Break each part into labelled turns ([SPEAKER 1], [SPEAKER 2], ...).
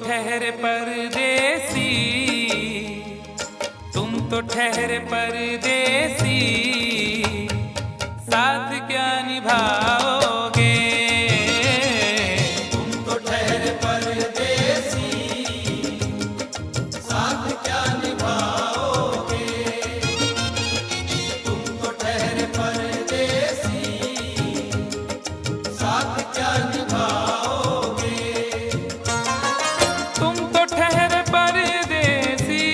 [SPEAKER 1] ठहरे परदेसी, तुम तो ठहरे परदेसी, साथ क्या निभाओगे?
[SPEAKER 2] तुम तो ठहरे परदेसी, साथ क्या निभाओगे? तुम तो ठहरे परदेसी, साथ क्या निभाओगे?
[SPEAKER 1] तुम तो ठहरे परदेसी,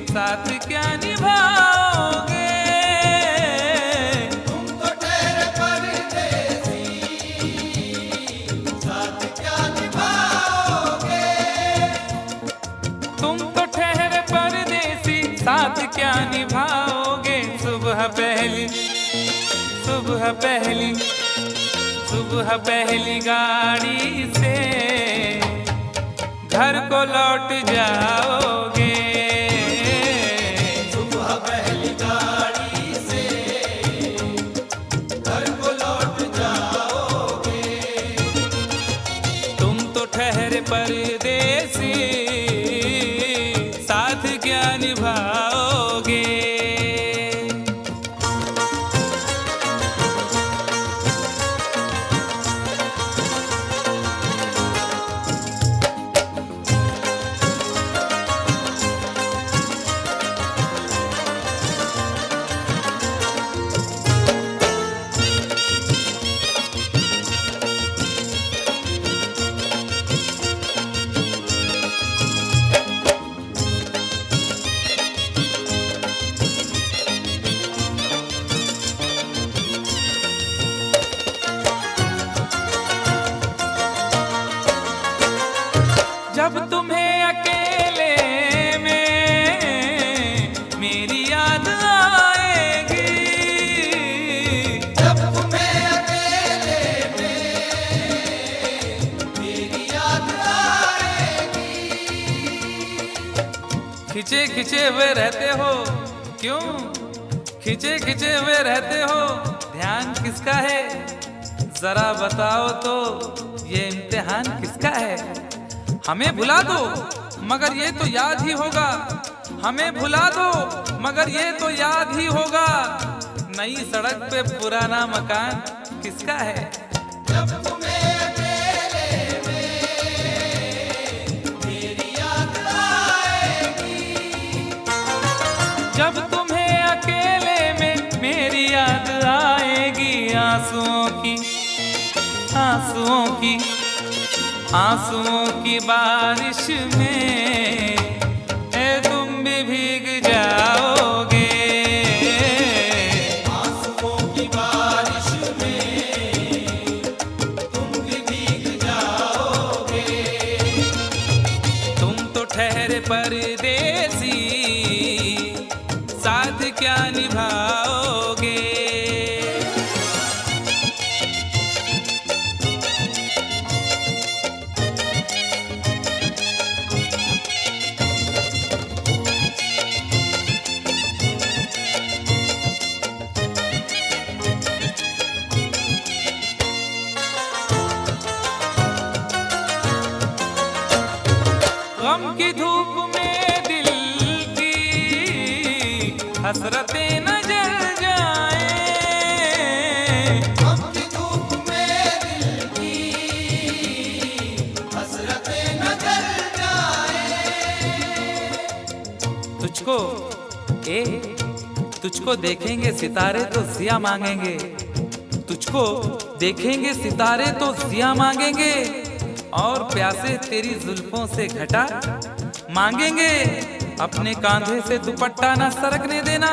[SPEAKER 1] साथ क्या निभाओगे?
[SPEAKER 2] तुम तो ठहरे परदेसी, साथ क्या निभाओगे?
[SPEAKER 1] तुम तो ठहरे परदेसी, साथ क्या निभाओगे? सुबह पहली, सुबह पहली, सुबह पहली गाड़ी से घर को लौट जाओगे।
[SPEAKER 2] सुबह पहली गाड़ी से घर को लौट जाओगे।
[SPEAKER 1] तुम तो ठहरे परदेसी, साथ क्या निभाओगे? जब तुम्हें अकेले में मेरी याद आएगी,
[SPEAKER 2] जब तुम्हें अकेले में मेरी याद आएगी।
[SPEAKER 1] खिंचे खिंचे हुए रहते हो क्यों? खिंचे खिंचे हुए रहते हो, ध्यान किसका है? जरा बताओ तो, ये इम्तिहान किसका है? हमें भुला दो मगर ये तो याद ही होगा, हमें भुला दो मगर ये तो याद ही होगा। नई सड़क पे पुराना मकान किसका है?
[SPEAKER 2] जब तुम्हें अकेले में मेरी याद आएगी।
[SPEAKER 1] जब तुम्हें अकेले में मेरी याद आएगी, आंसुओं की, आंसुओं की, आंसुओं की बारिश में तुम भी भीग जाओगे।
[SPEAKER 2] आंसुओं की बारिश में तुम भी भीग जाओगे।
[SPEAKER 1] तुम तो ठहरे परदेसी, साथ क्या निभाओगे? गम की धूप में दिल की हसरतें न जल जाए।
[SPEAKER 2] गम की धूप में दिल की हसरतें न जल जाए।
[SPEAKER 1] तुझको तुझको देखेंगे सितारे तो जिया मांगेंगे, तुझको देखेंगे सितारे तो जिया मांगेंगे, और प्यासे तेरी जुल्फों से घटा मांगेंगे। अपने कांधे से दुपट्टा न सरकने देना,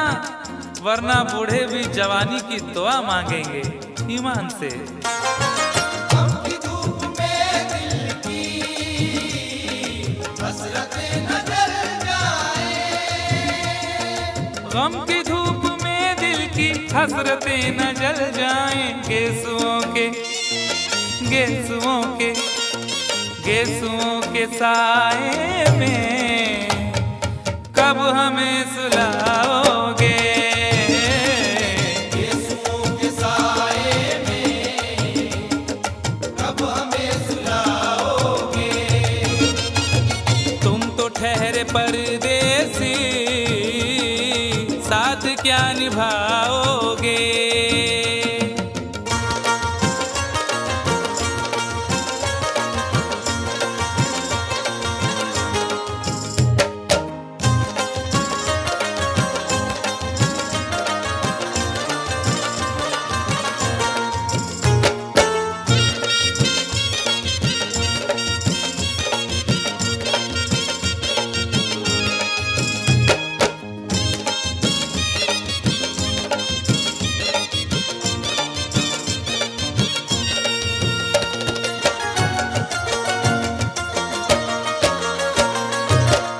[SPEAKER 1] वरना बूढ़े भी जवानी की दुआ मांगेंगे ईमान से।
[SPEAKER 2] गम की धूप में दिल की हसरतें न जल जाए।
[SPEAKER 1] गम की धूप में दिल की हसरतें न जल जाएं, केसुओं के गेसुओं के साए में कब हमें सुलाओगे?
[SPEAKER 2] गेसुओं के साए में कब हमें सुलाओगे?
[SPEAKER 1] तुम तो ठहरे परदेसी, साथ क्या निभाओगे?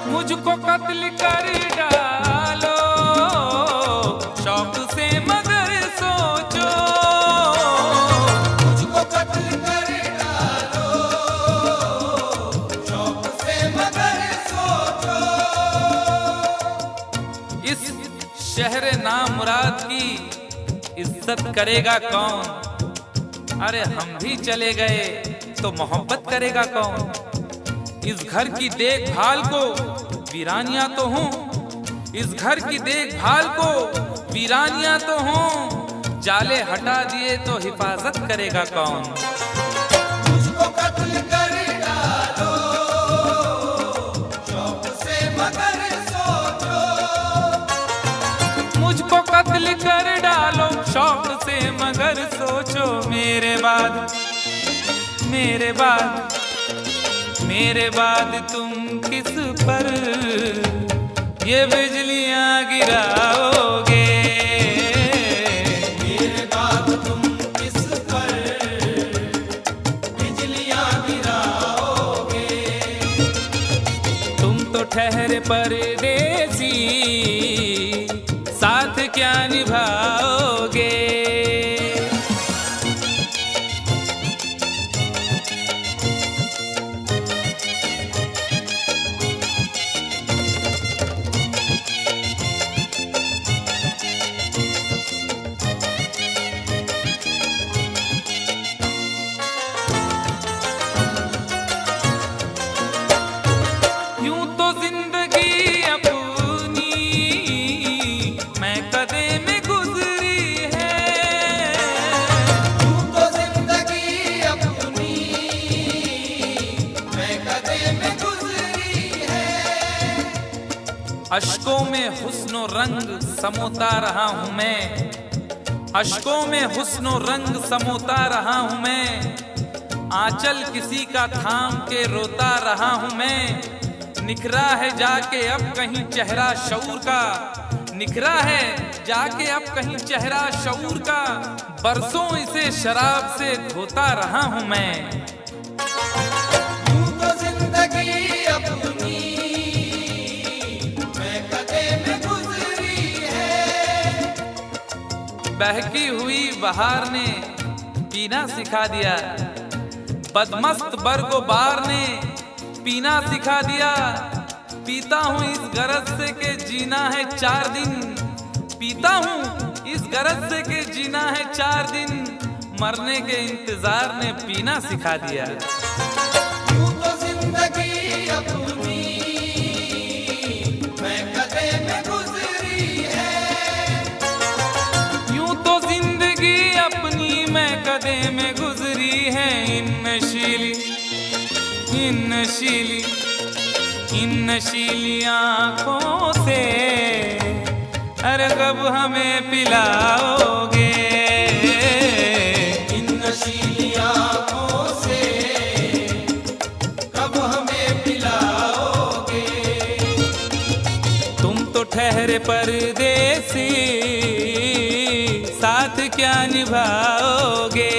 [SPEAKER 1] मुझको कत्ल कर डालो शौक से मगर सोचो,
[SPEAKER 2] मुझको कत्ल कर डालो शौक से मगर सोचो।
[SPEAKER 1] इस शहर नामुराद की इज्जत करेगा कौन? अरे हम भी चले गए तो मोहब्बत करेगा कौन? इस घर की देखभाल को वीरानियां तो हूँ, इस घर की देखभाल को वीरानियां तो हूँ, जाले हटा दिए तो हिफाजत करेगा कौन?
[SPEAKER 2] मुझको कत्ल कर डालो शौक से मगर सोचो।
[SPEAKER 1] मुझको कत्ल कर डालो शौक से मगर सोचो। मेरे बाद तुम किस पर ये बिजलियां गिराओगे?
[SPEAKER 2] मेरे बाद तुम किस पर बिजलियां गिराओगे?
[SPEAKER 1] तुम तो ठहरे परदेसी, साथ क्या निभाओगे? अश्कों में हुस्नो रंग समोता रहा हूँ मैं, अश्कों में हुस्नो रंग समोता रहा हूँ मैं, आंचल किसी का थाम के रोता रहा हूँ मैं। निखरा है जाके अब कहीं चेहरा शऊर का, निखरा है जाके अब कहीं चेहरा शऊर का, बरसों इसे शराब से धोता रहा हूँ मैं।
[SPEAKER 2] यूं तो जिंदगी अपनी
[SPEAKER 1] बहकी हुई बहार ने पीना सिखा दिया, बदमस्त बरगो बार ने पीना सिखा दिया। पीता हूँ इस गरज से के जीना है 4 दिन, पीता हूँ इस गरज से के जीना है 4 दिन, मरने के इंतजार ने पीना सिखा दिया।
[SPEAKER 2] यूं तो जिंदगी अपनी मैं कदे में गुजरी है,
[SPEAKER 1] यूं तो जिंदगी अपनी मैं कदे में गुजरी है। इन नशीली आँखों से अरे कब हमें पिलाओगे?
[SPEAKER 2] इन नशीली आँखों से कब हमें पिलाओगे?
[SPEAKER 1] तुम तो ठहरे परदेसी, साथ क्या निभाओगे?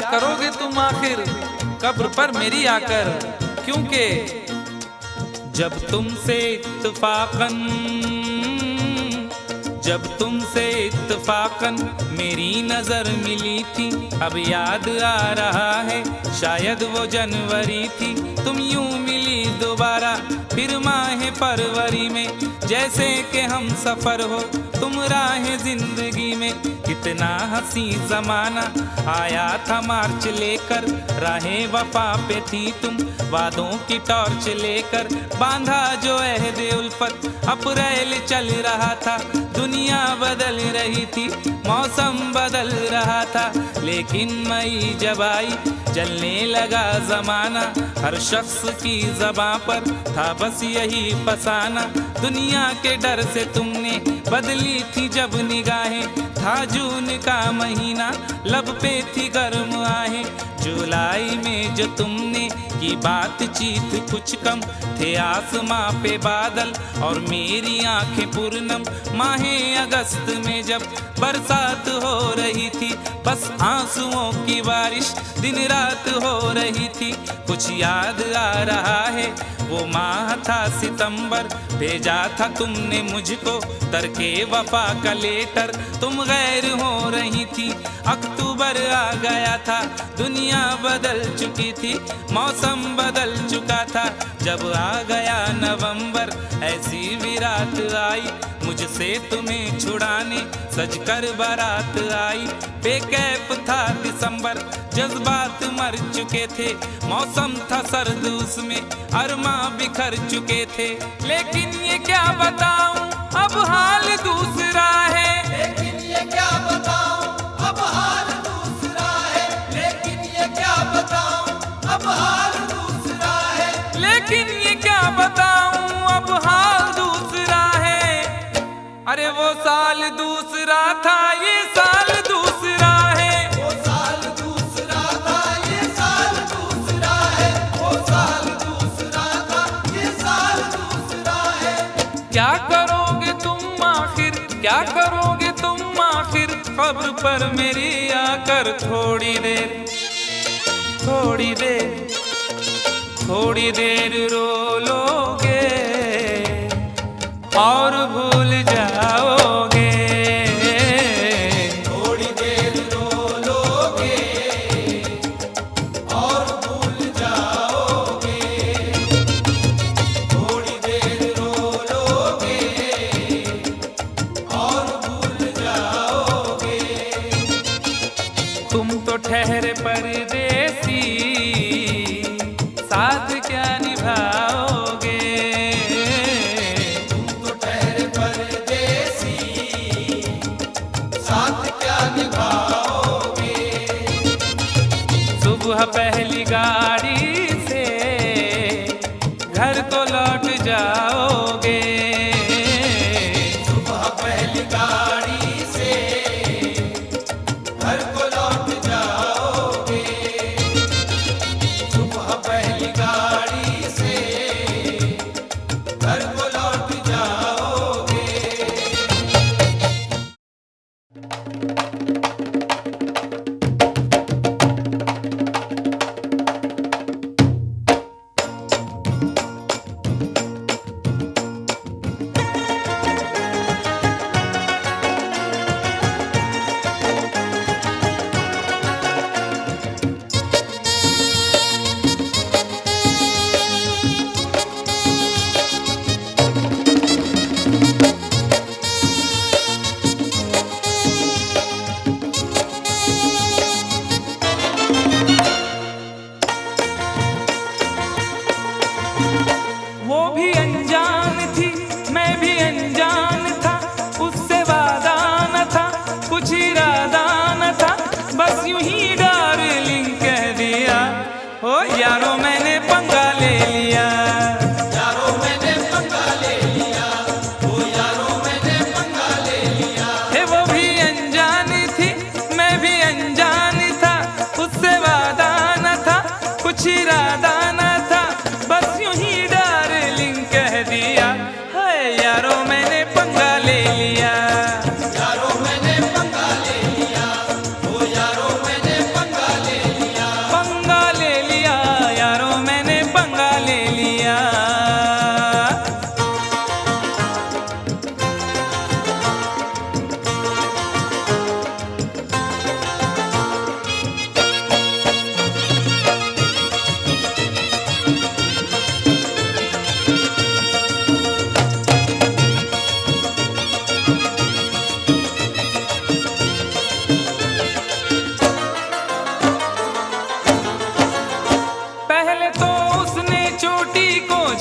[SPEAKER 1] करोगे तुम आखिर कब्र पर मेरी आकर, क्योंकि जब तुमसे इत्तफाकन मेरी नजर मिली थी, अब याद आ रहा है शायद वो जनवरी थी। तुम यूं मिली दोबारा फिर माह फरवरी में, जैसे कि हम सफर हो तुम राह जिंदगी में। कितना हंसी जमाना आया था मार्च लेकर, राहे वफा पे थी तुम वादों की टॉर्च लेकर। बांधा जो अहद उल्फत अप्रैल चल रहा था, दुनिया बदल रही थी मौसम बदल रहा था। लेकिन मई जब आई जलने लगा जमाना, हर शख्स की ज़बां पर था बस यही फसाना। दुनिया के डर से तुमने बदली थी जब निगाहें, था जून का महीना लब पे थी गर्म आहें। जुलाई में जो तुमने की बातचीत कुछ कम थे आसमां पे बादल और मेरी आंखें पूर्णम। माहे अगस्त में जब बरसात हो रही थी, बस आंसुओं की बारिश दिन रात हो रही थी। कुछ याद आ रहा है वो माह था सितंबर, भेजा था तुमने मुझको तरके वफा का लेटर। तुम गैर हो रही थी, अक्टूबर आ गया था, दुनिया बदल चुकी थी, मौसम बदल चुका था। जब आ गया नवंबर ऐसी भी रात आई, मुझसे तुम्हें छुड़ाने सजकर बारात आई। बेकैफ था दिसंबर, जज्बात मर चुके थे, मौसम था सर्द उसमें अरमा बिखर चुके थे। लेकिन ये क्या बताऊं अब हाल दूसरा है,
[SPEAKER 2] लेकिन ये क्या बताऊं अब हाल दूसरा है, लेकिन ये क्या बताऊं अब हाल दूसरा है,
[SPEAKER 1] लेकिन ये क्या बताऊं अब हाल दूसरा है। अरे वो साल दूसरा था ये साल दूसरा है,
[SPEAKER 2] वो साल दूसरा था ये साल दूसरा है, वो साल दूसरा था ये साल दूसरा है।
[SPEAKER 1] क्या करोगे तुम आखिर, क्या करोगे तुम आखिर कब्र पर मेरी आकर। थोड़ी देर थोड़ी देर थोड़ी देर रो लोगे और भूल जाओगे,
[SPEAKER 2] थोड़ी देर रो लोगे और भूल जाओगे, थोड़ी देर रो लोगे और भूल जाओगे।
[SPEAKER 1] तुम तो ठहरे परदेसी साथ क्या निभाओगे।
[SPEAKER 2] तुम तो ठहरे परदेसी साथ क्या निभाओगे।
[SPEAKER 1] सुबह पहली गाड़ी से घर को लौट जाओगे,
[SPEAKER 2] सुबह पहली गाड़ी से घर को लौट जाओगे, सुबह पहली गाड़ी से घर को लौट जाओगे।
[SPEAKER 1] वो भी अनजान थी मैं भी अनजान था, उससे वादा न था कुछ इरादा न था, बस यूं ही डार्लिंग कह दिया। ओ यारो मैंने पंगा ले लिया,
[SPEAKER 2] यारो मैंने पंगा ले लिया, ओ यारो मैंने पंगा ले लिया।
[SPEAKER 1] हे वो भी अनजान थी मैं भी अनजान था, उससे वादा न था कुछ इरादा न था, बस यूं ही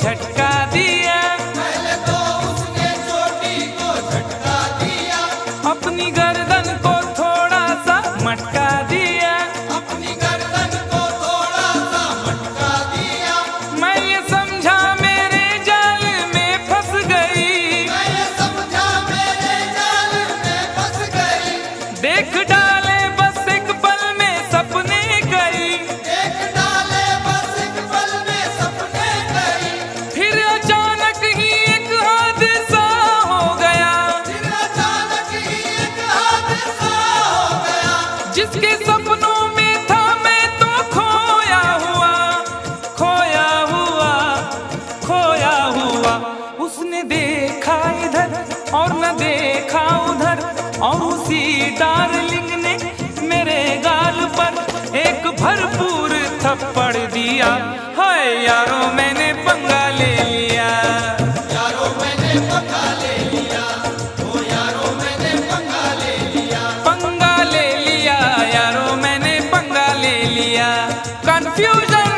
[SPEAKER 1] झटका दिया,
[SPEAKER 2] पहले तो उसने चोटी को झटका दिया,
[SPEAKER 1] अपनी गर्दन को थोड़ा सा मटका दिया,
[SPEAKER 2] अपनी गर्दन को थोड़ा सा मटका दिया।
[SPEAKER 1] मैं ये समझा मेरे जाल में फंस गई,
[SPEAKER 2] मैं ये समझा मेरे जाल में फंस गई,
[SPEAKER 1] देख डाले बस एक पल में सपने गई,
[SPEAKER 2] देख डाले बस एक पल में सपने गई।
[SPEAKER 1] फिर अचानक ही एक हादसा हो गया,
[SPEAKER 2] फिर अचानक ही एक हादसा हो गया,
[SPEAKER 1] जिसके सपनों में था मैं तो खोया हुआ, खोया हुआ, खोया हुआ। उसने देखा इधर और न देखा उधर, और उसी डार्लिंग ने मेरे गाल पर एक भरपूर थप्पड़ दिया। हाय यारो मैंने पंगा ले लिया,
[SPEAKER 2] यारो मैंने पंगा ले लिया, ओ यारो मैंने पंगा ले लिया।
[SPEAKER 1] पंगा ले लिया यारो मैंने पंगा ले लिया। कंफ्यूजन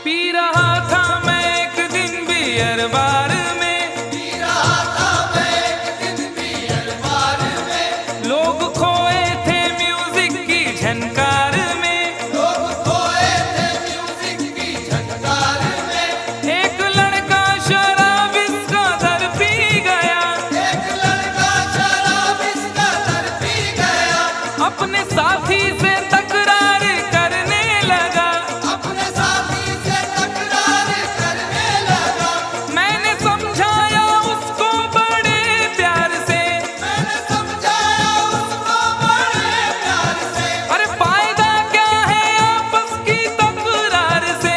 [SPEAKER 1] पी रहा था मैं एक दिन बियर बार में,
[SPEAKER 2] पी रहा था मैं एक दिन बियर बार में,
[SPEAKER 1] लोग खोए थे म्यूजिक की झनकार में,
[SPEAKER 2] लोग खोए थे म्यूजिक की झनकार में।
[SPEAKER 1] एक लड़का शराब इसका दर पी गया,
[SPEAKER 2] एक लड़का शराब इसका दर पी गया,
[SPEAKER 1] अपने साथी से तकरार करने लगा,
[SPEAKER 2] अपने साथी से तकरार करने लगा।
[SPEAKER 1] मैंने समझाया उसको बड़े प्यार से,
[SPEAKER 2] मैंने समझाया उसको बड़े प्यार से,
[SPEAKER 1] अरे फायदा क्या है आपस की तकरार से,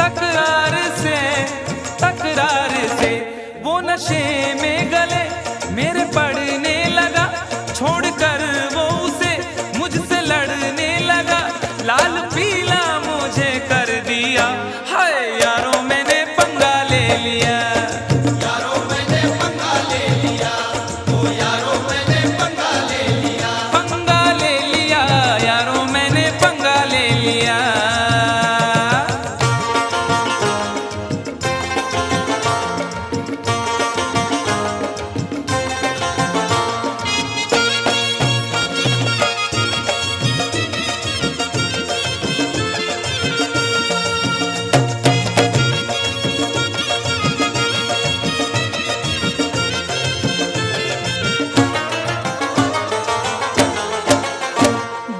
[SPEAKER 1] तकरार से, तकरार से। वो नशे में गले मेरे पड़ने लगा, छोड़कर वो उसे मुझसे लड़ने लगा, लाल पीला मुझे कर दिया। हाय यारो मैंने पंगा ले लिया,
[SPEAKER 2] यारो मैंने पंगा ले लिया, ओ यारो मैंने पंगा ले लिया।
[SPEAKER 1] पंगा ले लिया यारो मैंने पंगा ले लिया।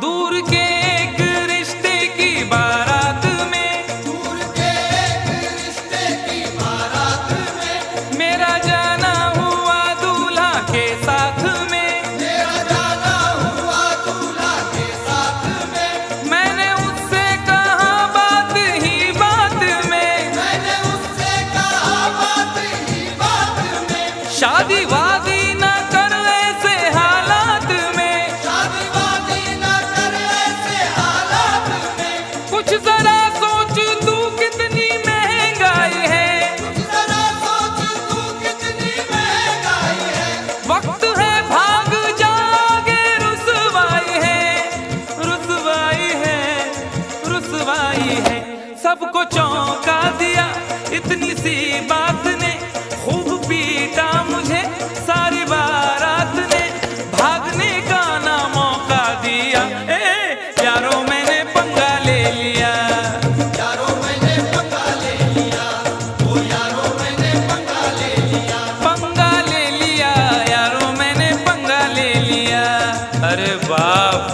[SPEAKER 1] दूर के एक रिश्ते की बारात में,
[SPEAKER 2] दूर के एक रिश्ते की बारात में,
[SPEAKER 1] मेरा जाना हुआ दूल्हा के साथ में,
[SPEAKER 2] मेरा जाना हुआ दूल्हा के साथ में।
[SPEAKER 1] मैंने उससे कहा बात ही बात में,
[SPEAKER 2] मैंने उससे कहा बात ही बात में,
[SPEAKER 1] शादी वादी न कर ऐसे हालात में,
[SPEAKER 2] शादी वादी न कर ऐसे हालात में।
[SPEAKER 1] कुछ जरा सोच तू कितनी महंगाई है,
[SPEAKER 2] कुछ जरा सोच तू कितनी महंगाई है,
[SPEAKER 1] वक्त है भाग जागे, रुसवाई है, रुसवाई है, रुसवाई है। सबको चौंका दिया इतनी सी बात ने, खूब पीटा मुझे सारी बारात ने, भागने का ना मौका दिया। यारो मैंने पंगा ले लिया,
[SPEAKER 2] यारो मैंने पंगा ले लिया, ओ यारो मैंने पंगा ले लिया।
[SPEAKER 1] पंगा ले लिया यारो मैंने पंगा ले लिया। अरे बाप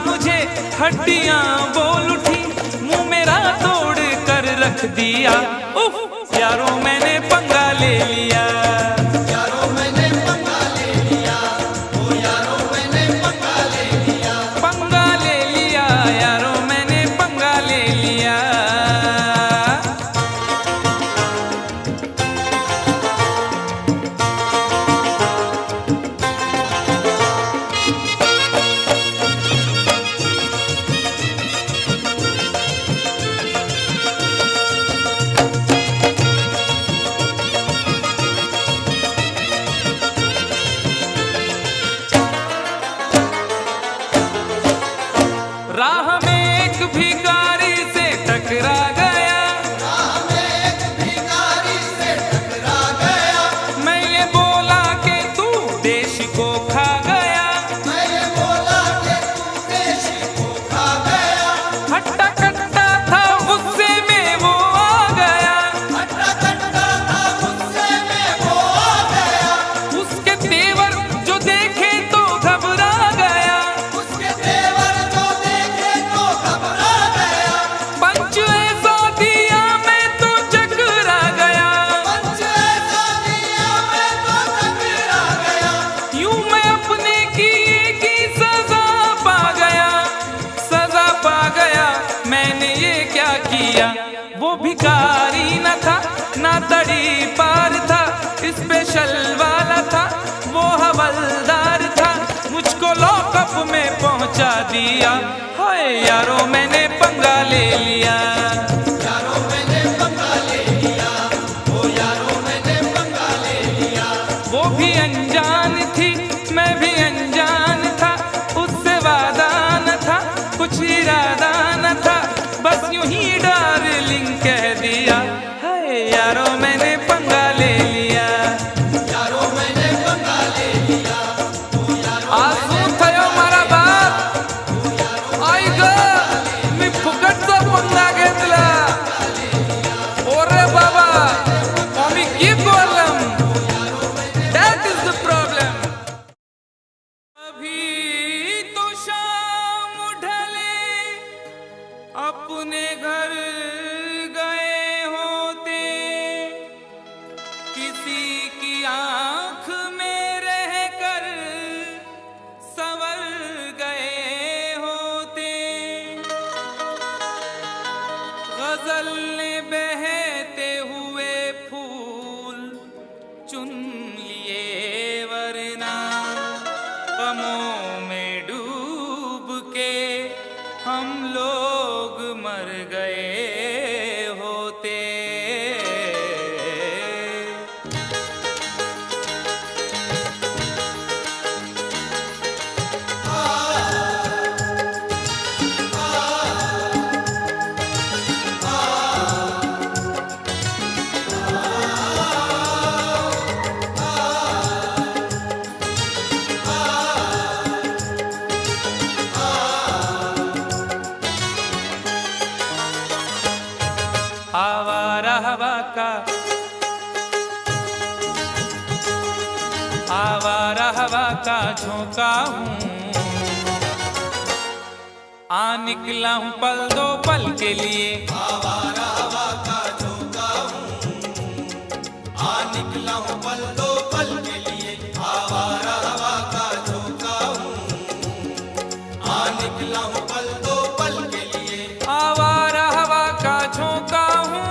[SPEAKER 1] मुझे हड्डियां बोल उठी, मुंह मेरा तोड़ कर रख दिया। उफ यारों मैंने पंगा ले लिया,
[SPEAKER 2] यारों मैंने पंगा ले लिया, ओ यारों मैंने पंगा ले लिया,
[SPEAKER 1] पंगा ले लिया, यारों मैंने पंगा ले लिया। राह में एक भिखारी से टकरा गया,
[SPEAKER 2] राह में एक भिखारी से टकरा गया,
[SPEAKER 1] मैं ये बोला कि तू देश को खा गया।
[SPEAKER 2] मैं ये बोला कि तू देश को खा गया,
[SPEAKER 1] हट्टा कट्टा था गुस्से में वो आ गया,
[SPEAKER 2] हट्टा कट्टा था गुस्से में वो आ गया,
[SPEAKER 1] उसके तेवर जो देखे तो घबरा गया।
[SPEAKER 2] उसके तेवर जो देखे तो घबरा गया,
[SPEAKER 1] पंच ऐसा दिया मैं तो चकरा गया,
[SPEAKER 2] पंच ऐसा दिया मैं तो टकरा गया,
[SPEAKER 1] यूं मैं अपने किए की सजा पा गया, सजा पा गया। मैंने ये क्या किया? वो भिखारी न था ना तड़ी पार था, स्पेशल वाला था वो हवलदार था, मुझको लॉकअप में पहुंचा दिया। हाय यारों मैंने पंगा ले लिया,
[SPEAKER 2] यारों मैंने पंगा ले लिया, ओ यारों मैंने पंगा ले लिया,
[SPEAKER 1] वो भी अनजान थी मैं भी अनजान था, उससे वादा न था कुछ इरादा न था, बस यूं ही डार्लिंग कह दिया। हाय यारों मैंने पंगा ले लिया,
[SPEAKER 2] यारों मैंने पंगा ले लिया, ओ यारों
[SPEAKER 1] आसू थयो मारा बाप आई ग मी फुकटचा पंगा घेतला। ओरे बाबा आम्ही की problem, that is the problem. अभी तो शाम ढले अपने घर गए होते, किसी की आंख में रहकर संवर गए होते, गजल ने बहते हुए फूल चुन लिए, वरना गमों में डूब के हम लोग मर गए होते। आवारा हवा का, आवारा हवा का झोंका हूँ, आ निकला हूँ पल दो पल के लिए।
[SPEAKER 2] आवारा हवा का झोंका हूँ, आ निकला हूँ पल दो पल के लिए, आवारा हवा का झोंका हूँ, आ निकला हूँ पल दो पल के लिए,
[SPEAKER 1] आवारा हवा का झोंका हूँ,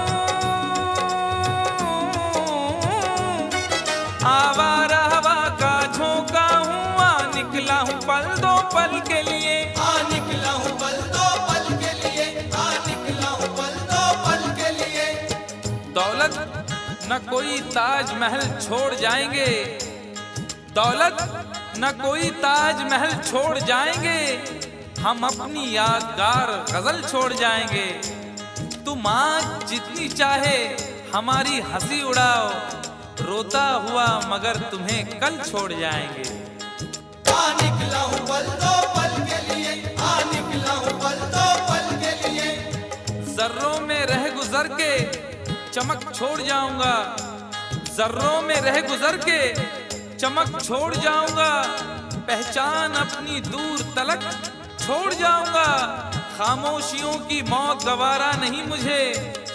[SPEAKER 1] आवारा हवा का झोंका हूँ, आ निकला हूँ पल दो पल के लिए।
[SPEAKER 2] आ निकला हूँ पल दो पल के लिए, आ निकला हूँ पल दो पल के लिए।
[SPEAKER 1] दौलत न कोई ताजमहल छोड़ जाएंगे, दौलत न कोई ताजमहल छोड़ जाएंगे, हम अपनी यादगार गजल छोड़ जाएंगे। तुम आज जितनी चाहे हमारी हंसी उड़ाओ, रोता हुआ मगर तुम्हें कल छोड़ जाएंगे।
[SPEAKER 2] आ निकला हूँ पल दो पल के लिए, आ निकला हूँ पल दो पल के लिए,
[SPEAKER 1] जर्रों में रह गुजर के चमक छोड़ जाऊंगा, जर्रों में रह गुजर के चमक छोड़ जाऊंगा, पहचान अपनी दूर तलक छोड़ जाऊंगा। खामोशियों की मौत गवारा नहीं मुझे,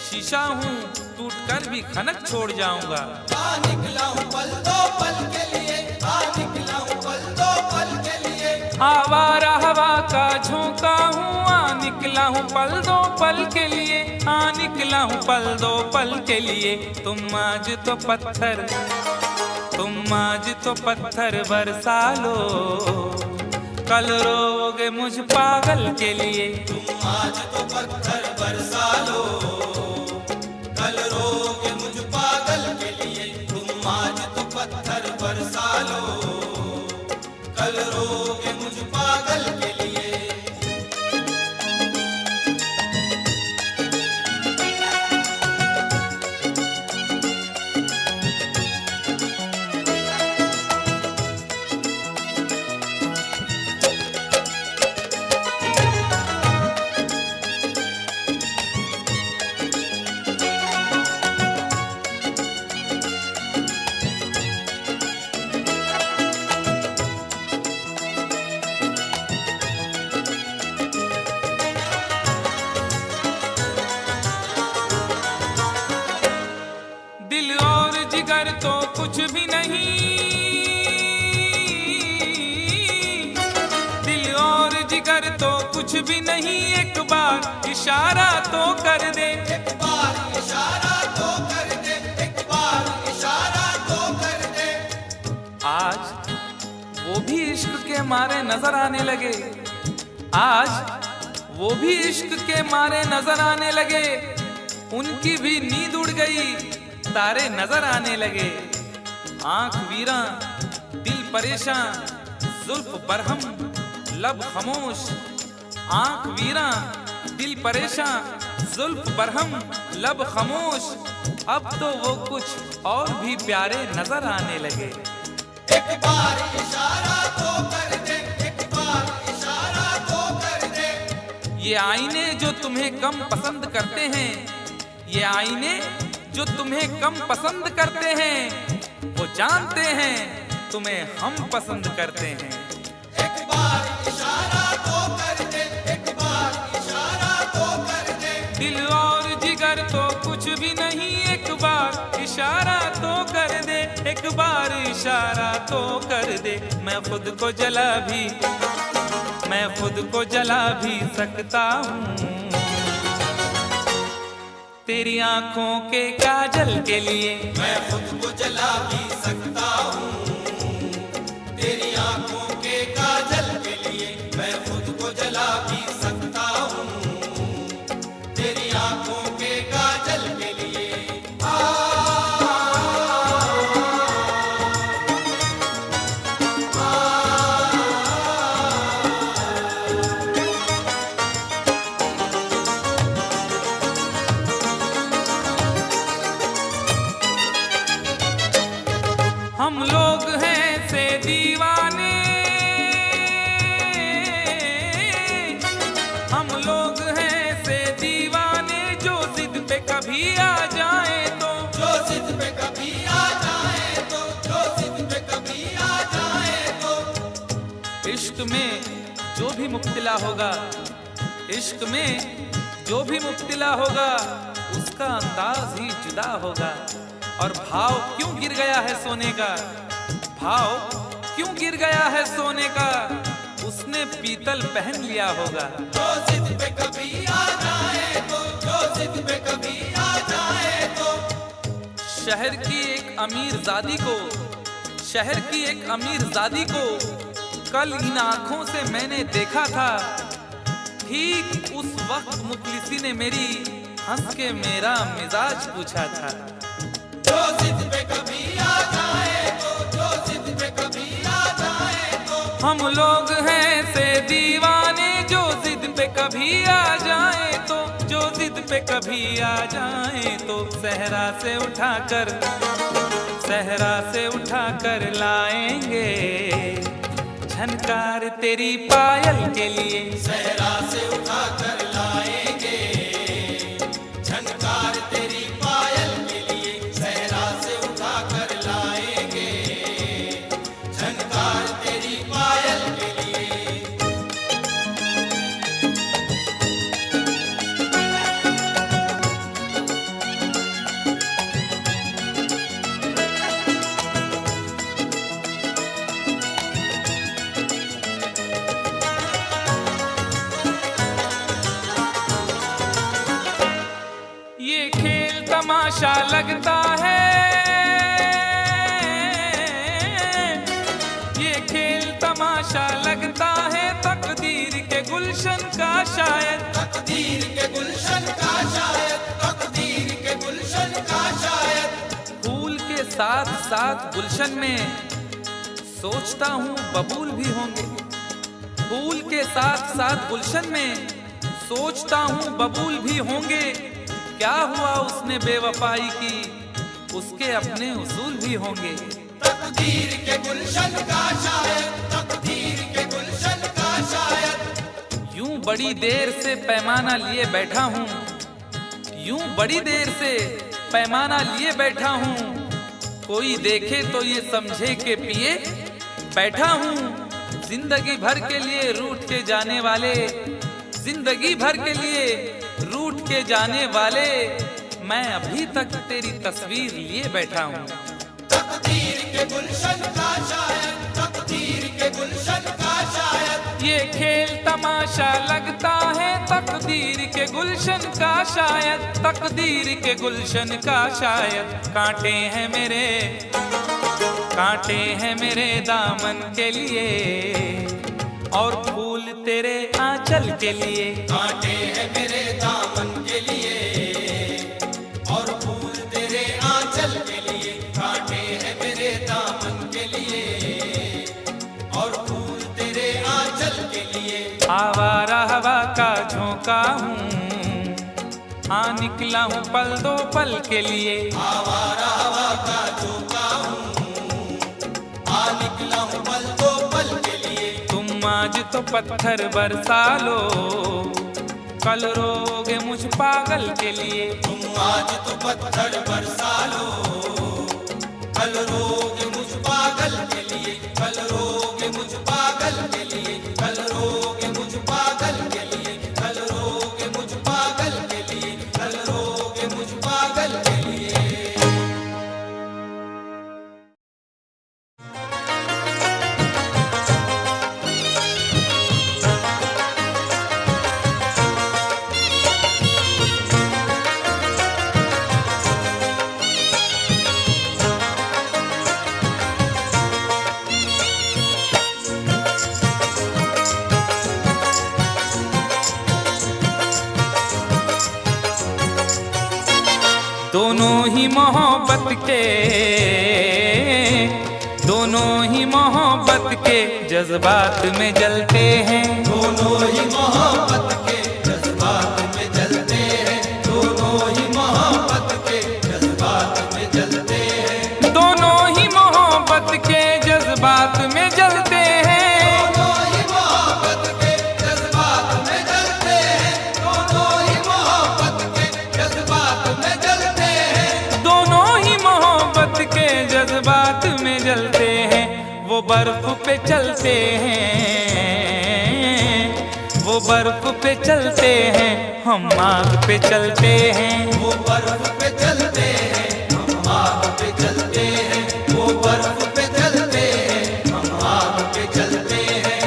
[SPEAKER 1] शीशा हूँ टूट कर भी खनक छोड़ जाऊंगा।
[SPEAKER 2] आ निकला हूँ पल दो पल के लिए, आ निकला हूँ पल दो पल के लिए।
[SPEAKER 1] आवारा हवा का झोंका हूँ, आ निकला हूँ पल दो पल के लिए, आ निकला हूँ पल दो पल के लिए। तुम आज तो पत्थर बरसा लो, कल रोगे मुझ पागल के लिए।
[SPEAKER 2] तुम आज तो पत्थर बरसा लो, कल रोगे मुझ पागल के लिए। तुम आज तो पत्थर बरसा लो, कल रोगे मुझ पागल के लिए।
[SPEAKER 1] दिल और जिगर तो कुछ भी नहीं, दिल और जिगर तो कुछ भी नहीं, एक बार इशारा तो कर दे।
[SPEAKER 2] एक बार इशारा तो कर दे, एक बार इशारा तो कर दे।
[SPEAKER 1] आज वो भी इश्क के मारे नजर आने लगे, आज वो भी इश्क के मारे नजर आने लगे। उनकी भी नींद उड़ गई, तारे नजर आने लगे। आंख वीरा दिल परेशान, जुल्फ बरहम लब खामोश। आंख वीरा दिल परेशान, जुल्फ बरहम लब खामोश। अब तो वो कुछ और भी प्यारे नजर आने लगे।
[SPEAKER 2] एक बार इशारा तो कर दे, एक बार इशारा तो कर दे।
[SPEAKER 1] ये आईने जो तुम्हें कम पसंद करते हैं, ये आईने जो तुम्हें कम पसंद करते हैं, वो जानते हैं तुम्हें हम पसंद करते हैं।
[SPEAKER 2] एक बार इशारा तो कर दे, एक बार इशारा तो कर दे।
[SPEAKER 1] दिल और जिगर तो कुछ भी नहीं, एक बार इशारा तो कर दे, एक बार इशारा तो कर दे। मैं खुद को जला भी सकता हूँ तेरी आंखों के काजल के लिए।
[SPEAKER 2] मैं खुद को जला भी सकता हूँ तेरी आंखों के काजल के लिए। मैं खुद को जला भी सकता हूँ तेरी आंखों के काजल के लिए।
[SPEAKER 1] हम लोग हैं से दीवाने, हम लोग हैं से दीवाने, जो जिद पे कभी आ जाए तो,
[SPEAKER 2] जो जिद पे कभी आ जाए तो, जो जिद पे कभी आ जाए तो।
[SPEAKER 1] इश्क में जो भी मुब्तला होगा, इश्क में जो भी मुब्तला होगा, उसका अंदाज ही जुदा होगा। और भाव क्यों गिर गया है सोने का, भाव क्यों गिर गया है सोने का, उसने पीतल पहन लिया होगा।
[SPEAKER 2] जो जिद पे कभी आ जाए तो, जो जिद पे कभी आ जाए तो।
[SPEAKER 1] शहर की एक अमीरजादी को, शहर की एक अमीरजादी को कल इन आंखों से मैंने देखा था। ठीक उस वक्त मुखलिसी ने मेरी हंस के मेरा मिजाज पूछा था।
[SPEAKER 2] जो जिद पे कभी आ जाए तो, जो जिद पे कभी आ जाए तो।
[SPEAKER 1] हम लोग हैं से दीवाने, जो जिद पे कभी आ जाए तो, जो जिद पे कभी आ जाए तो। सहरा से उठाकर लाएंगे झनकार तेरी पायल के लिए।
[SPEAKER 2] सहरा से उठा कर लाएंगे झनकार तेरी पायल के लिए। सहरा से उठा कर लाएंगे झनकार तेरी पायल के लिए।
[SPEAKER 1] गुलशन का शायद,
[SPEAKER 2] तकदीर के गुलशन का शायद, तकदीर के गुलशन का शायद।
[SPEAKER 1] फूल के साथ साथ गुलशन में सोचता हूँ बबूल भी होंगे। फूल के साथ साथ गुलशन में सोचता हूँ बबूल भी होंगे। क्या हुआ उसने बेवफाई की, उसके अपने उसूल भी होंगे।
[SPEAKER 2] तकदीर के गुलशन का शायद, तकदीर के गुलशन का शायद।
[SPEAKER 1] यूं बड़ी देर से पैमाना लिए बैठा हूँ, यूं बड़ी देर से पैमाना लिए बैठा हूँ। कोई देखे तो ये समझे के पिए बैठा हूँ। जिंदगी भर के लिए रूठ के जाने वाले, जिंदगी भर के लिए रूठ के जाने वाले, मैं अभी तक तेरी तस्वीर लिए बैठा हूँ।
[SPEAKER 2] तकदीर के गुलशन का शायद, तकदीर के गुलशन का शायद।
[SPEAKER 1] ये खेल तमाशा लगता है तकदीर के गुलशन का शायद, तकदीर के गुलशन का शायद। कांटे हैं मेरे, कांटे हैं मेरे दामन के लिए, और फूल तेरे आंचल के लिए।
[SPEAKER 2] कांटे हैं मेरे दामन के लिए, और फूल तेरे आंचल के लिए। कांटे हैं मेरे दामन के लिए, और फूल तेरे आंचल के लिए।
[SPEAKER 1] आवारा हवा का झोंका हूँ, हाँ निकला हूँ पल दो पल के लिए।
[SPEAKER 2] आवारा हवा का झोंका हूँ, आ निकला हूँ पल दो पल के लिए।
[SPEAKER 1] तुम आज तो पत्थर बरसा लो, कल रोगे मुझ पागल के लिए।
[SPEAKER 2] तुम आज तो पत्थर बरसा लो, कल रोगे मुझ पागल के लिए। कल रोगे मुझ पागल के लिए, कल रोगे मुझ पागल के लिए, कल रोगे मुझ पागल के लिए, कल रोगे मुझ पागल के लिए।
[SPEAKER 1] दोनों ही मोहब्बत के, दोनों ही मोहब्बत के जज्बात में जलते हैं।
[SPEAKER 2] दोनों ही मोहब्बत के जज्बात में जलते हैं, दोनों ही मोहब्बत के जज्बात में जलते हैं।
[SPEAKER 1] दोनों ही मोहब्बत के जज्बात में जलते हैं।
[SPEAKER 2] दोनों ही मोहब्बत के जज्बात में जलते हैं, दोनों ही मोहब्बत के जज्बात में जलते हैं।
[SPEAKER 1] दोनों ही मोहब्बत के जज्बात में जलते हैं। वो बर्फ पे चलते हैं, वो बर्फ पे चलते हैं, हम आग पे चलते हैं।
[SPEAKER 2] वो बर्फ पे चलते हैं, हम आग पे चलते हैं। वो बर्फ पे चलते हैं, हम आग पे चलते हैं।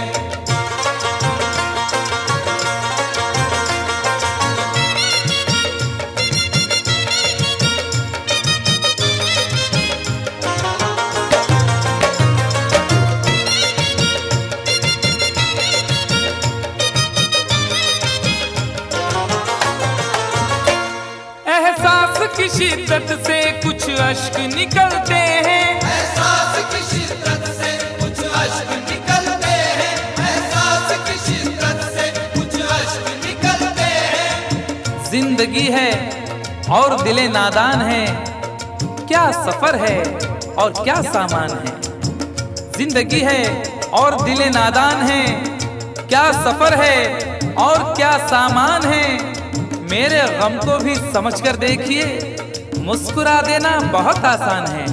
[SPEAKER 1] एहसास की शिद्दत से कुछ अश्क निकलते हैं।
[SPEAKER 2] एहसास की शिद्दत से कुछ अश्क निकलते हैं, एहसास की शिद्दत से कुछ अश्क निकलते हैं।
[SPEAKER 1] जिंदगी है और दिले नादान है, क्या सफर है और क्या सामान है। जिंदगी है और दिले नादान है, क्या सफर है और क्या सामान है। मेरे गम को भी समझकर देखिए, मुस्कुरा देना बहुत आसान है।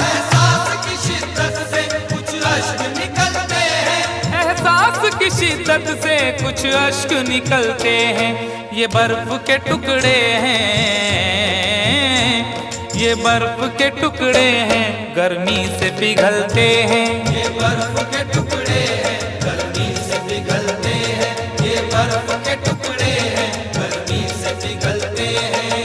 [SPEAKER 2] एहसास की शिद्दत से कुछ अश्क निकलते हैं,
[SPEAKER 1] एहसास की शिद्दत से कुछ अश्क निकलते हैं। ये बर्फ के टुकड़े हैं, ये बर्फ के टुकड़े हैं, गर्मी से पिघलते हैं।
[SPEAKER 2] ये बर्फ के टुकड़े हैं, गर्मी से पिघलते हैं। ये बर्फ के टुकड़े हैं, गर्मी से पिघलते हैं।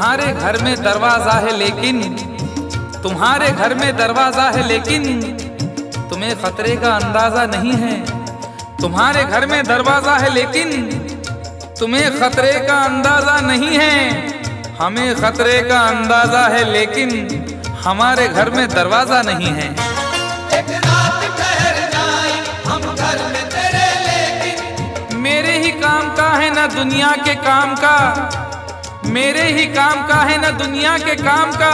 [SPEAKER 1] तुम्हारे घर में दरवाजा है लेकिन, तुम्हारे घर में दरवाजा है लेकिन तुम्हें खतरे का अंदाजा नहीं है। तुम्हारे घर में दरवाजा है लेकिन तुम्हें खतरे का अंदाजा नहीं है। हमें खतरे का अंदाजा है लेकिन हमारे घर में दरवाजा नहीं है।
[SPEAKER 2] एक रात ठहर जाए हम घर में तेरे लेकिन,
[SPEAKER 1] मेरे ही काम का है ना दुनिया के काम का, मेरे ही काम का है ना दुनिया के काम का।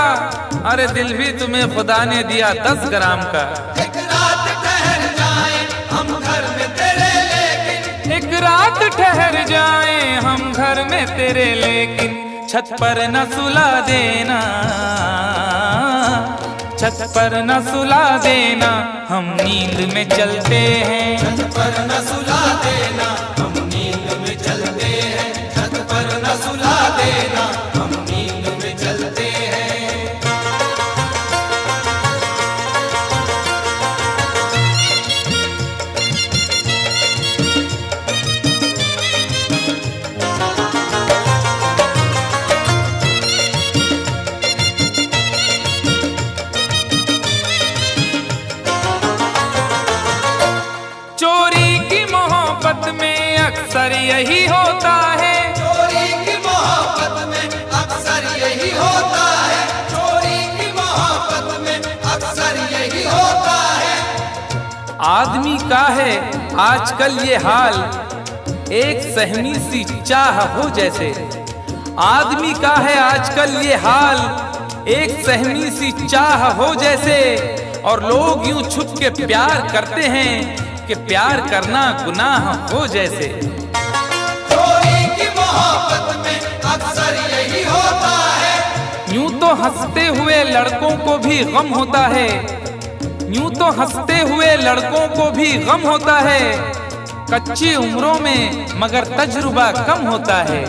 [SPEAKER 1] अरे दिल भी तुम्हें खुदा ने दिया 10 ग्राम का।
[SPEAKER 2] एक रात ठहर जाए हम घर में तेरे लेकिन,
[SPEAKER 1] एक रात ठहर जाए हम घर में तेरे लेकिन छत पर न सुला देना, छत पर न सुला देना हम नींद में चलते हैं।
[SPEAKER 2] छत पर न सुला देना हम नींद में चलते हैं, छत पर न सुला देना हम नींद में चलते हैं।
[SPEAKER 1] चोरी की मोहब्बत में अक्सर यही होता है,
[SPEAKER 2] चोरी की मोहब्बत में अक्सर यही होता है, चोरी की मोहब्बत में अक्सर यही होता है।
[SPEAKER 1] आदमी का है आजकल ये हाल, एक सहमी सी चाह हो जैसे। आदमी का है आजकल ये हाल, एक सहमी सी चाह हो जैसे। और लोग यूं छुप के प्यार करते हैं कि प्यार करना गुनाह हो जैसे।
[SPEAKER 2] चोरी की मोहब्बत में अक्सर यही होता है।
[SPEAKER 1] यूं तो हंसते हुए लड़कों को भी गम होता है, यूं तो हंसते हुए लड़कों को भी गम होता है। कच्ची उम्रों में मगर तजुर्बा कम होता है।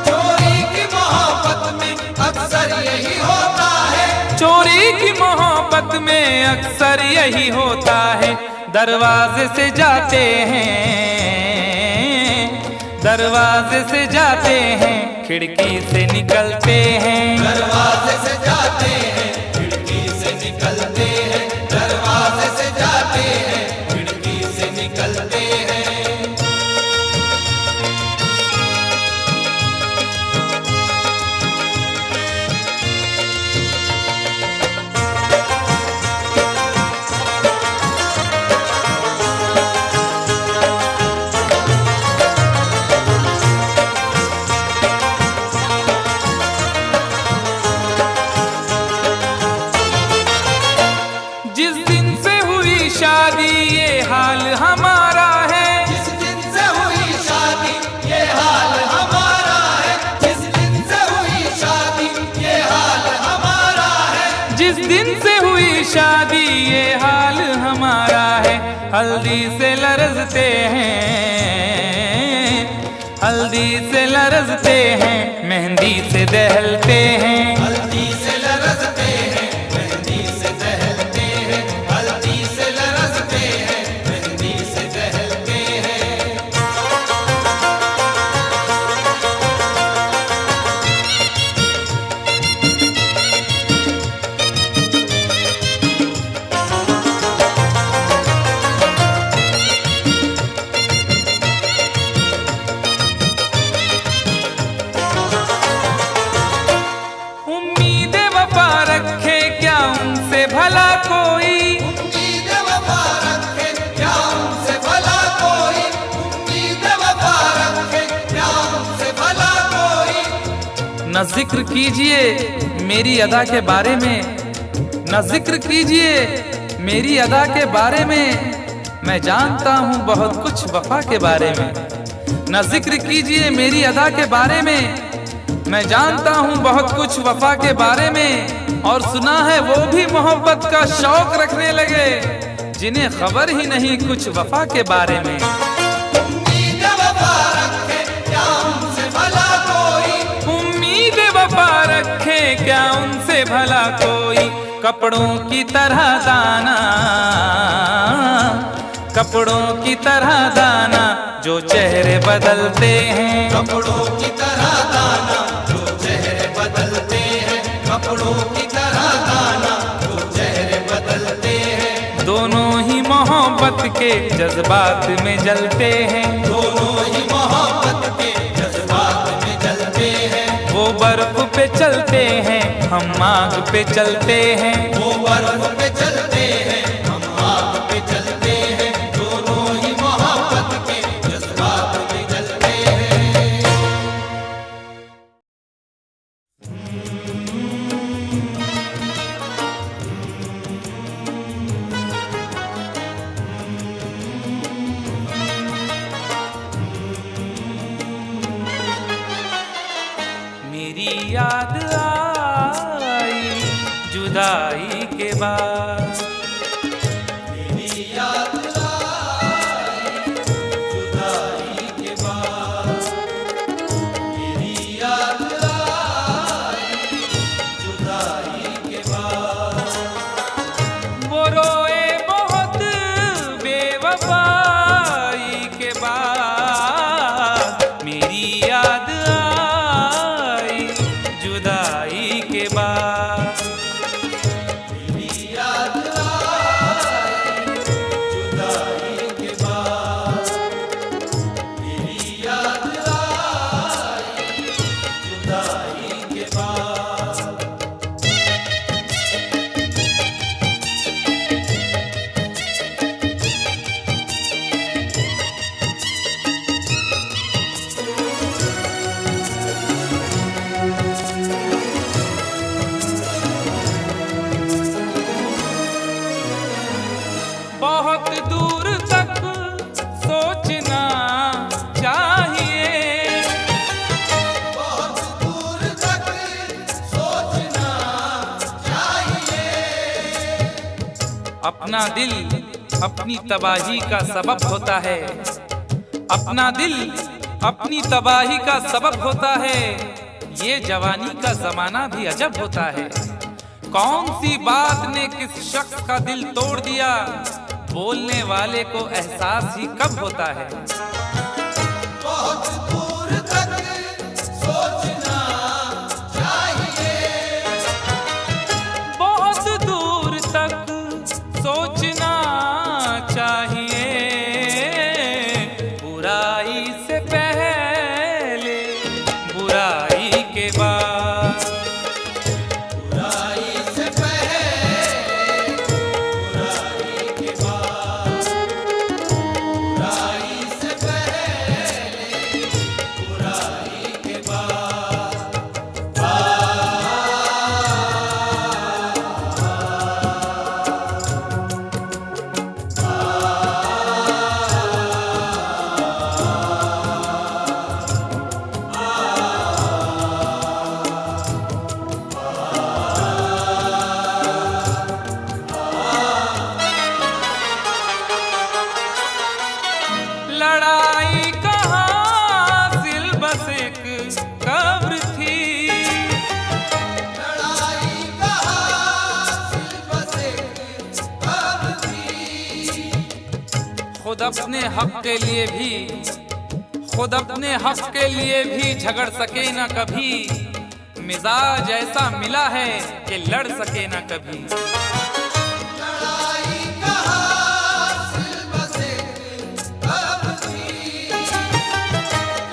[SPEAKER 2] चोरी की मोहब्बत में अक्सर यही होता है,
[SPEAKER 1] चोरी की मोहब्बत में अक्सर यही होता है। दरवाजे से जाते हैं, दरवाजे से जाते हैं, खिड़की से निकलते हैं।
[SPEAKER 2] दरवाजे से जाते हैं खिड़की से निकलते हैं, दरवाजे से जाते हैं खिड़की से निकलते हैं।
[SPEAKER 1] जिस दिन से हुई शादी ये हाल हमारा है,
[SPEAKER 2] जिस दिन से हुई शादी ये हाल हमारा है, जिस दिन से हुई शादी ये हाल हमारा है।
[SPEAKER 1] जिस दिन से हुई शादी ये हाल हमारा है। हल्दी से लरजते हैं, हल्दी से लरजते हैं, मेहंदी से दहलते हैं।
[SPEAKER 2] हल्दी से लरजते हैं मेहंदी से दहलते हैं, हल्दी से लरजते हैं मेहंदी से दहलते हैं।
[SPEAKER 1] उम्मीद वफा रखे क्या उनसे भला कोई,
[SPEAKER 2] उम्मीद वफा रखे क्या उनसे भला कोई, उम्मीद वफा रखे क्या उनसे भला कोई।
[SPEAKER 1] न जिक्र कीजिए मेरी अदा के बारे में, न जिक्र कीजिए मेरी अदा के बारे में। मैं जानता हूँ बहुत कुछ वफा के बारे में। न जिक्र कीजिए मेरी अदा के बारे में, मैं जानता हूँ बहुत कुछ वफा के बारे में। और सुना है वो भी मोहब्बत का शौक रखने लगे जिन्हें खबर ही नहीं कुछ वफा के बारे में।
[SPEAKER 2] उम्मीद वफा रखे क्या उनसे भला कोई,
[SPEAKER 1] उम्मीद वफा रखे क्या उनसे भला कोई। कपड़ों की तरह दाना, कपड़ों की तरह दाना जो चेहरे बदलते हैं।
[SPEAKER 2] कपड़ों की तरह दाना जो चेहरे बदलते
[SPEAKER 1] के जज्बात में जलते हैं,
[SPEAKER 2] दोनों ही मोहब्बत के जज्बात में जलते हैं।
[SPEAKER 1] वो बर्फ पे चलते हैं, हम आग पे चलते हैं।
[SPEAKER 2] वो बर्फ पे चलते हैं, हम आग पे चलते हैं। दोनों ही मोहब्बत के जज्बात में जलते हैं।
[SPEAKER 1] मेरी याद आई जुदाई के बाद,
[SPEAKER 2] मेरी याद आई जुदाई के बाद। मेरी याद आई जुदाई के बाद।
[SPEAKER 1] वो रोए बहुत बेवफाई के बाद। मेरी याद आई जुदाई के बाद।
[SPEAKER 2] मेरी याद आई जुदाई के बाद। मेरी याद आई जुदाई के बाद।
[SPEAKER 1] बहुत दूर तक सोचना चाहिए,
[SPEAKER 2] बहुत दूर तक सोचना चाहिए।
[SPEAKER 1] अपना दिल अपनी तबाही का सबब होता है। अपना दिल अपनी तबाही का सबब होता है। ये जवानी का जमाना भी अजब होता है। कौन सी बात ने किस शख्स का दिल तोड़ दिया, बोलने वाले को एहसास ही कब होता है।
[SPEAKER 2] बहुत दूर तक सोचना चाहिए।
[SPEAKER 1] बहुत दूर तक सोचना चाहिए। बुराई से पहले बुराई के बाद।
[SPEAKER 2] बुराई से पहले बुराई के बाद। बुराई से पहले बुराई के बाद।
[SPEAKER 1] लड़ाई कहाँ सिल बस एक कब्र थी।
[SPEAKER 2] लड़ाई कहाँ सिल बस एक कब्र थी।
[SPEAKER 1] खुद अपने हक के लिए भी, खुद अपने हक के लिए भी झगड़ सके ना कभी। मिजाज ऐसा मिला है कि लड़ सके ना कभी।
[SPEAKER 2] लड़ाई कहाँ सिल बस एक कब्र थी।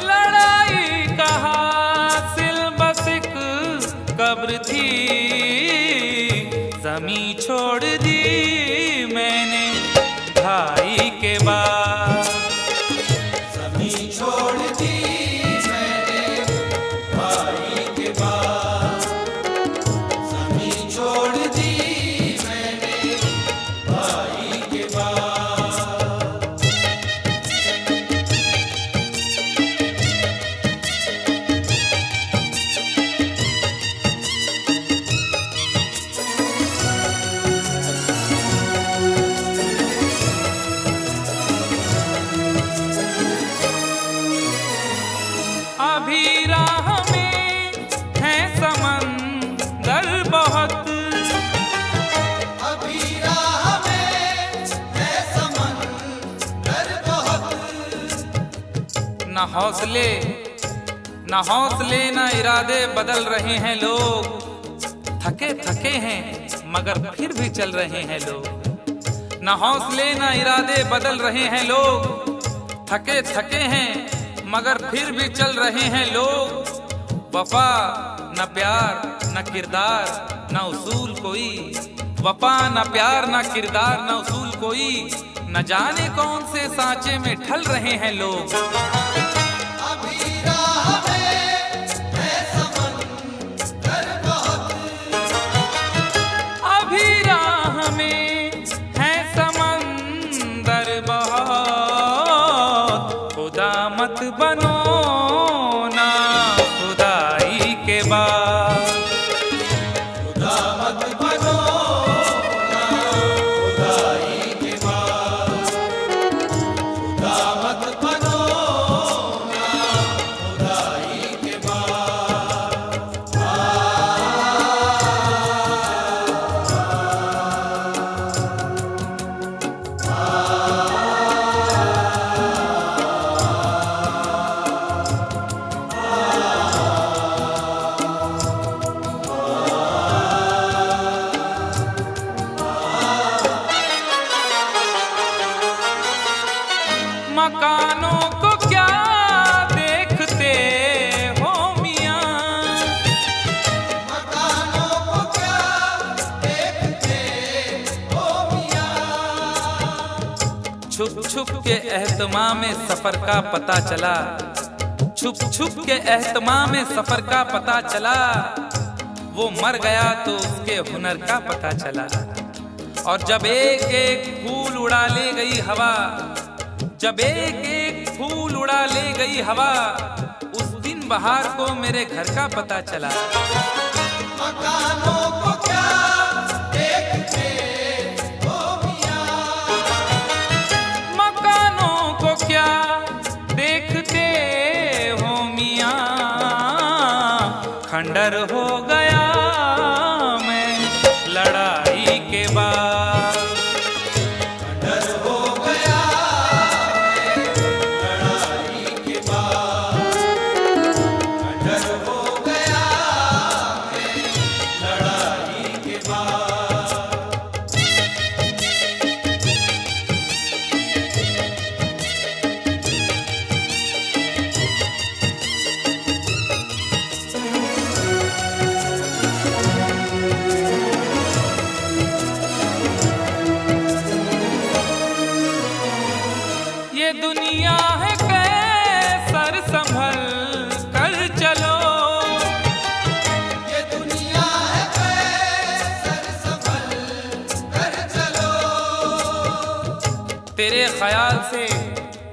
[SPEAKER 1] लड़ाई कहाँ सिल बस एक कब्र थी। जमी छोड़ दी मैंने भाई के बाद।
[SPEAKER 2] ज़मीं छोड़ दी मैंने भाई के बाद। ज़मीं छोड़ दी मैंने भाई के बाद।
[SPEAKER 1] अभी राह में है समंदर बहुत।
[SPEAKER 2] अभी राह में है समंदर बहुत।
[SPEAKER 1] न हौसले न इरादे बदल रहे हैं लोग। थके थके हैं मगर फिर भी चल रहे हैं लोग। न हौसले न इरादे बदल रहे हैं लोग, थके थके हैं मगर फिर भी चल रहे हैं लोग। वफा न प्यार न किरदार न उसूल कोई, वफा न प्यार न किरदार न उसूल कोई, न जाने कौन से सांचे में ढल रहे हैं लोग।
[SPEAKER 2] अभी राह में है समंदर बहुत,
[SPEAKER 1] अभी राह में है समंदर बहुत, खुदा मत बनो ना खुदाई के बाद।
[SPEAKER 2] खुदा मत बनो ना खुदाई के बाद, खुदा मत बनो ना खुदाई के बाद।
[SPEAKER 1] मकानों को क्या देखते हो मियां,
[SPEAKER 2] मकानों को क्या देखते हो मियां,
[SPEAKER 1] छुप छुप के एहतमाम में सफर का पता चला, छुप छुप के एहतमाम में सफर का पता चला। वो मर गया तो उसके हुनर का पता चला। और जब एक एक फूल उड़ा ले गई हवा, जब एक एक फूल उड़ा ले गई हवा, उस दिन बहार को मेरे घर का पता चला।
[SPEAKER 2] मकानों को क्या देखते हो मियां,
[SPEAKER 1] मकानों को क्या देखते हो मियां, खंडर हो गया मैं लड़ाई के बाद।
[SPEAKER 2] डर हो गया लड़ाई के बाद, डर हो गया लड़ाई के बाद।
[SPEAKER 1] ये दुनिया है कैसर संभल कर चलो,
[SPEAKER 2] ये दुनिया है कैसर संभल कर चलो,
[SPEAKER 1] तेरे ख्याल से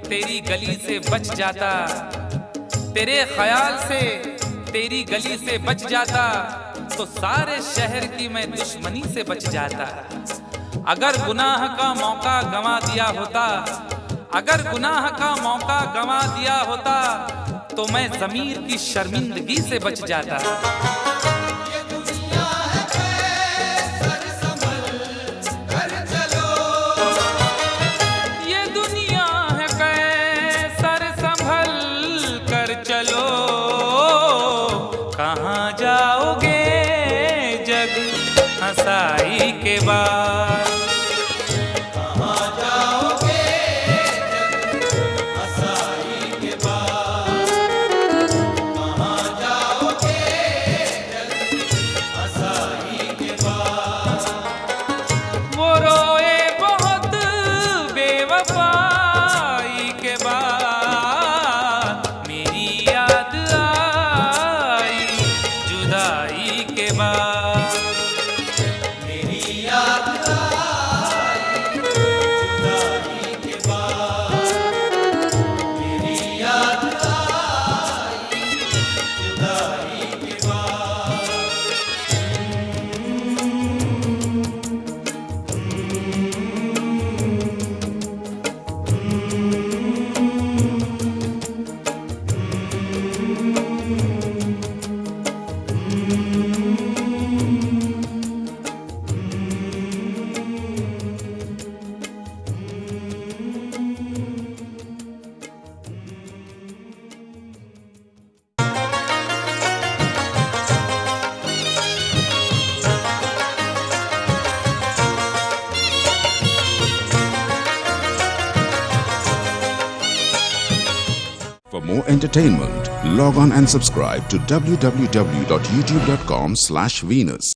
[SPEAKER 1] तेरी गली से बच जाता, तेरे ख्याल से तेरी गली से बच जाता, तो सारे शहर की मैं दुश्मनी से बच जाता। अगर गुनाह का मौका गंवा दिया होता, अगर गुनाह का मौका गंवा दिया होता, तो मैं ज़मीर की शर्मिंदगी से बच जाता।
[SPEAKER 2] ये दुनिया है कैसर संभल कर चलो,
[SPEAKER 1] ये दुनिया है कैसर संभल कर चलो, कहाँ जाओगे जग हंसाई के बाद।
[SPEAKER 2] कहाँ जाओगे जग हंसाई के बाद, कहाँ जाओगे जग हंसाई के बाद।
[SPEAKER 1] वो रोए बहुत बेवफाई के बाद, मेरी याद
[SPEAKER 3] more entertainment, log on and subscribe to www.youtube.com/Venus.